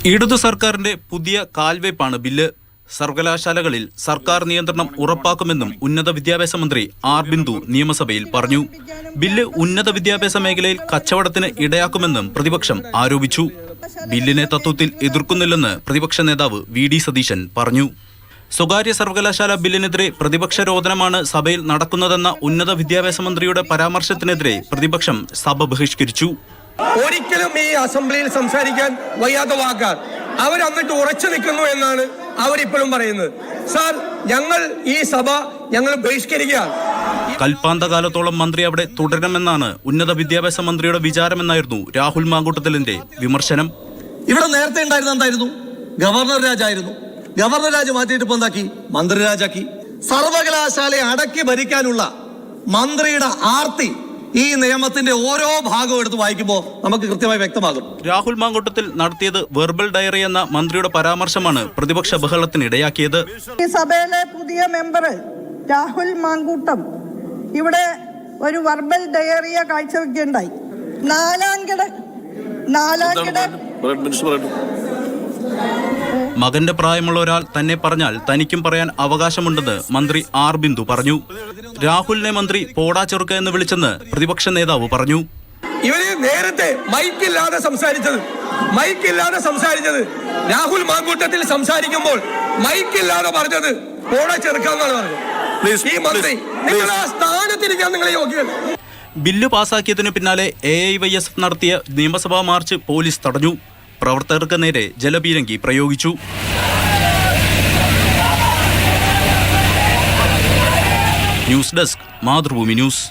ഇടതു സർക്കാരിന്റെ പുതിയ കാൽവയ്പാണ് ബില്ല്. സർവകലാശാലകളിൽ സർക്കാർ നിയന്ത്രണം ഉറപ്പാക്കുമെന്നും ഉന്നത വിദ്യാഭ്യാസ മന്ത്രി ആർ ബിന്ദു നിയമസഭയിൽ പറഞ്ഞു. ബില്ല് ഉന്നത വിദ്യാഭ്യാസ മേഖലയിൽ കച്ചവടത്തിന് ഇടയാക്കുമെന്നും പ്രതിപക്ഷം ആരോപിച്ചു. ബില്ലിനെ തത്വത്തിൽ എതിർക്കുന്നില്ലെന്ന് പ്രതിപക്ഷ നേതാവ് വി ഡി സതീശൻ പറഞ്ഞു. സ്വകാര്യ സർവകലാശാല ബില്ലിനെതിരെ പ്രതിപക്ഷ രോദനമാണ് സഭയിൽ നടക്കുന്നതെന്ന ഉന്നത വിദ്യാഭ്യാസ മന്ത്രിയുടെ പരാമർശത്തിനെതിരെ പ്രതിപക്ഷം സഭ ബഹിഷ്കരിച്ചു. ഒരിക്കലും ഈ അസംബ്ലിയിൽ സംസാരിക്കാൻ വയ്യാത്ത വാക്കാർ അവർ എന്നിട്ട് ഉറച്ചു നിൽക്കുന്നു എന്നാണ് അവരിപ്പോഴും പറയുന്നത്. സാർ, ഞങ്ങൾ ഈ സഭ ബഹിഷ്കരിക്കുകയാണ്. കൽപ്പാന്തകാലത്തോളം മന്ത്രി അവിടെ തുടരണമെന്നാണ് ഉന്നത വിദ്യാഭ്യാസ മന്ത്രിയുടെ വിചാരമെന്നായിരുന്നു രാഹുൽ മാങ്കൂട്ടത്തിലിന്റെ വിമർശനം. ഇവിടെ നേരത്തെ ഉണ്ടായിരുന്ന എന്തായിരുന്നു? ഗവർണർ രാജായിരുന്നു. ഗവർണർ രാജ് മാറ്റിയിട്ട് ഇപ്പൊ എന്താക്കി? മന്ത്രി രാജാക്കി. സർവകലാശാലയെ അടക്കി ഭരിക്കാനുള്ള മന്ത്രിയുടെ ആർത്തി ഈ നിയമത്തിന്റെ ഓരോ ഭാഗവും എടുത്ത് വായിക്കുമ്പോൾ നമുക്ക് കൃത്യമായി വ്യക്തമാകും. രാഹുൽ മാങ്കൂട്ടത്തിൽ നടത്തിയത് വെർബൽ ഡയറി എന്ന മന്ത്രിയുടെ പരാമർശമാണ് പ്രതിപക്ഷ ബഹളത്തിന് ഇടയാക്കിയത്. ഈ സഭയിലെ പുതിയ മെമ്പർ രാഹുൽ മാങ്കൂട്ടം ഇവിടെ ഒരു വെർബൽ ഡയറിയ കാഴ്ചവെക്കുകയുണ്ടായി. നാലാംകിട മകന്റെ പ്രായമുള്ള ഒരാൾ തന്നെ പറഞ്ഞാൽ തനിക്കും പറയാൻ അവകാശമുണ്ടെന്ന് മന്ത്രി ആർ ബിന്ദു പറഞ്ഞു. രാഹുലിനെ മന്ത്രി പോടാ ചെറുക്ക എന്ന് വിളിച്ചെന്ന് പ്രതിപക്ഷ നേതാവ് പറഞ്ഞു. ഇവര് നേരത്തെ മൈക്കില്ലാതെ സംസാരിച്ചത് രാഹുൽ മാങ്കൂട്ടത്തിൽ സംസാരിക്കുമ്പോൾ മൈക്കില്ലാതെ പറഞ്ഞത് പോടാ ചെറുക്കാന്നാണ് പറഞ്ഞത്. ഈ മന്ത്രി നിങ്ങൾ ആ സ്ഥാനത്തിരിക്കാൻ നിങ്ങളെ യോഗ്യത. ബില്ല് പാസാക്കിയതിനു പിന്നാലെ AIYF നടത്തിയ നിയമസഭാ മാർച്ച് പോലീസ് തടഞ്ഞു. പ്രവർത്തകർക്ക് നേരെ ജലപീരങ്കി പ്രയോഗിച്ചു. News desk, Mathrubhumi news.